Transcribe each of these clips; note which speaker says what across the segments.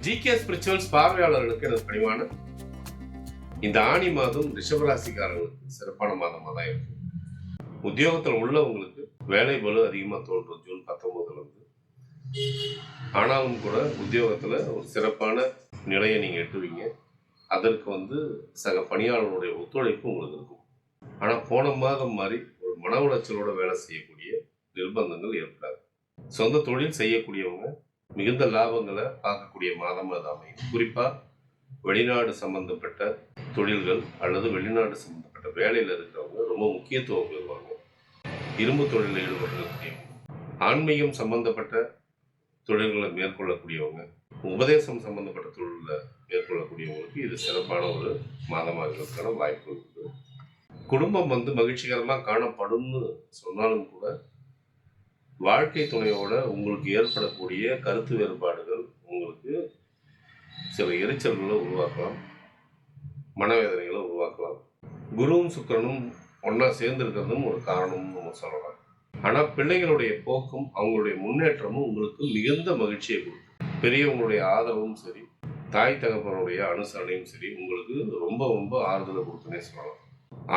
Speaker 1: GK spirituals பார்வையாளர்களுக்கு எனது பணிவான இந்த ஆணி மாதம் ரிஷபராசிக்காரர்களுக்கு சிறப்பான மாதமாக தான் இருக்கு. உத்தியோகத்தில் உள்ளவங்களுக்கு வேலை பளு அதிகமாக தோன்றும் ஜூன் 19 இருந்து. ஆனாலும் கூட உத்தியோகத்தில் ஒரு சிறப்பான நிலையை நீங்கள் எட்டுவீங்க. அதற்கு சக பணியாளர்களுடைய ஒத்துழைப்பு உங்களுக்கு இருக்கும். ஆனால் போன மாதம் மாதிரி ஒரு மன உளைச்சலோட வேலை செய்யக்கூடிய நிர்பந்தங்கள் ஏற்படாது. சொந்த தொழில் செய்யக்கூடியவங்க மிகுந்த லாபங்களை பார்க்கக்கூடிய மாதம் அது அமையும். குறிப்பாக வெளிநாடு சம்பந்தப்பட்ட தொழில்கள் அல்லது வெளிநாடு சம்பந்தப்பட்ட வேலையில் இருக்கிறவங்க ரொம்ப முக்கியத்துவம் பெறுவாங்க. இரும்பு தொழிலில் ஈடுபடக்கூடியவங்க, ஆன்மீகம் சம்பந்தப்பட்ட தொழில்களை மேற்கொள்ளக்கூடியவங்க, உபதேசம் சம்பந்தப்பட்ட தொழிலில் மேற்கொள்ளக்கூடியவங்களுக்கு இது சிறப்பான ஒரு மாதமாக இருக்கிறதுக்கான வாய்ப்பு இருக்குது. குடும்பம் மகிழ்ச்சிகரமாக காணப்படும்னு சொன்னாலும் கூட வாழ்க்கை துணையோட உங்களுக்கு ஏற்படக்கூடிய கருத்து வேறுபாடுகள் உங்களுக்கு சில எரிச்சல்களை உருவாக்கலாம், மனவேதனைகளை உருவாக்கலாம். குருவும் சுக்கிரனும் ஒன்றா சேர்ந்திருக்கிறதும் ஒரு காரணம்னு நம்ம சொல்லலாம். ஆனால் பிள்ளைகளுடைய போக்கும் அவங்களுடைய முன்னேற்றமும் உங்களுக்கு மிகுந்த மகிழ்ச்சியை கொடுக்கும். பெரியவங்களுடைய ஆதரவும் சரி, தாய் தகப்பனுடைய அனுசரணையும் சரி உங்களுக்கு ரொம்ப ரொம்ப ஆறுதலை கொடுக்குன்னே சொல்லலாம்.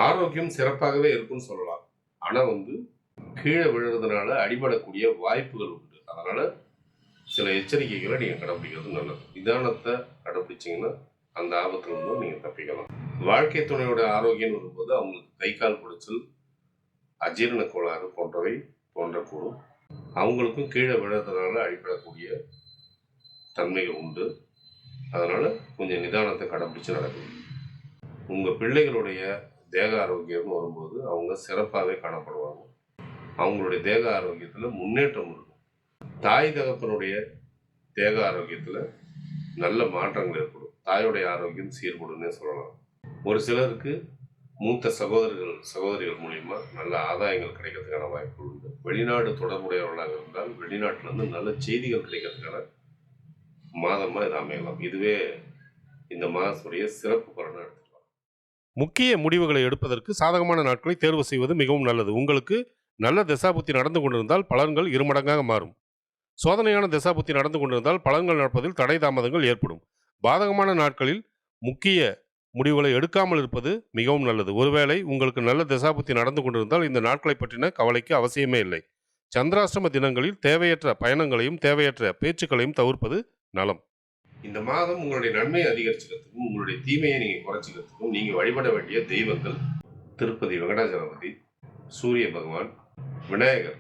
Speaker 1: ஆரோக்கியம் சிறப்பாகவே இருக்குன்னு சொல்லலாம். ஆனால் கீழே விழுறதுனால அடிபடக்கூடிய வாய்ப்புகள் உண்டு. அதனால சில எச்சரிக்கைகளை நீங்கள் கடைப்பிடிக்கிறது நல்லது. நிதானத்தை கடைப்பிடிச்சிங்கன்னா அந்த ஆபத்துலேருந்து நீங்கள் தப்பிக்கலாம். வாழ்க்கை துணையோட ஆரோக்கியம் வரும்போது அவங்களுக்கு கை கால் குடைச்சல், அஜீரண கோளாறு போன்றவை தோன்றக்கூடும். அவங்களுக்கும் கீழே விழுறதுனால அடிபடக்கூடிய தன்மைகள் உண்டு. அதனால் கொஞ்சம் நிதானத்தை கடைப்பிடிச்சு நடக்கணும். உங்கள் பிள்ளைகளுடைய தேக ஆரோக்கியம்னு வரும்போது அவங்க சிறப்பாகவே காணப்படுவாங்க. அவங்களுடைய தேக ஆரோக்கியத்தில் முன்னேற்றம் இருக்கும். தாய் தகப்பனுடைய தேக ஆரோக்கியத்தில் நல்ல மாற்றங்கள் ஏற்படும். தாயோடைய ஆரோக்கியம் சீர்படுன்னே சொல்லலாம். ஒரு சிலருக்கு மூத்த சகோதரிகள் மூலியமா நல்ல ஆதாயங்கள் கிடைக்கிறதுக்கான வாய்ப்பு உண்டு. வெளிநாடு தொடர்புடையவர்களாக இருந்தால் வெளிநாட்டிலிருந்து நல்ல செய்திகள் கிடைக்கிறதுக்கான மாதமாக இது அமையலாம். இதுவே இந்த மாதத்துடைய சிறப்பு பலனை எடுத்துக்கலாம்.
Speaker 2: முக்கிய முடிவுகளை எடுப்பதற்கு சாதகமான நாட்களை தேர்வு செய்வது மிகவும் நல்லது. உங்களுக்கு நல்ல திசாபுத்தி நடந்து கொண்டிருந்தால் பலன்கள் இருமடங்காக மாறும். சோதனையான திசாபுத்தி நடந்து கொண்டிருந்தால் பலன்கள் நடப்பதில் தடை தாமதங்கள் ஏற்படும். பாதகமான நாட்களில் முக்கிய முடிவுகளை எடுக்காமல் இருப்பது மிகவும் நல்லது. ஒருவேளை உங்களுக்கு நல்ல திசாபுத்தி நடந்து கொண்டிருந்தால் இந்த நாட்களை பற்றின கவலைக்கு அவசியமே இல்லை. சந்திராஷ்டம தினங்களில் தேவையற்ற பயணங்களையும் தேவையற்ற பேச்சுக்களையும் தவிர்ப்பது நலம்.
Speaker 1: இந்த மாதம் உங்களுடைய நன்மையை அதிகரிச்சுக்கிறதுக்கும் உங்களுடைய தீமையை நீங்கள் குறைச்சிக்கிறதுக்கும் நீங்கள் வழிபட வேண்டிய தெய்வங்கள் திருப்பதி வெங்கடாஜலபதி, சூரிய பகவான், விநாயகர்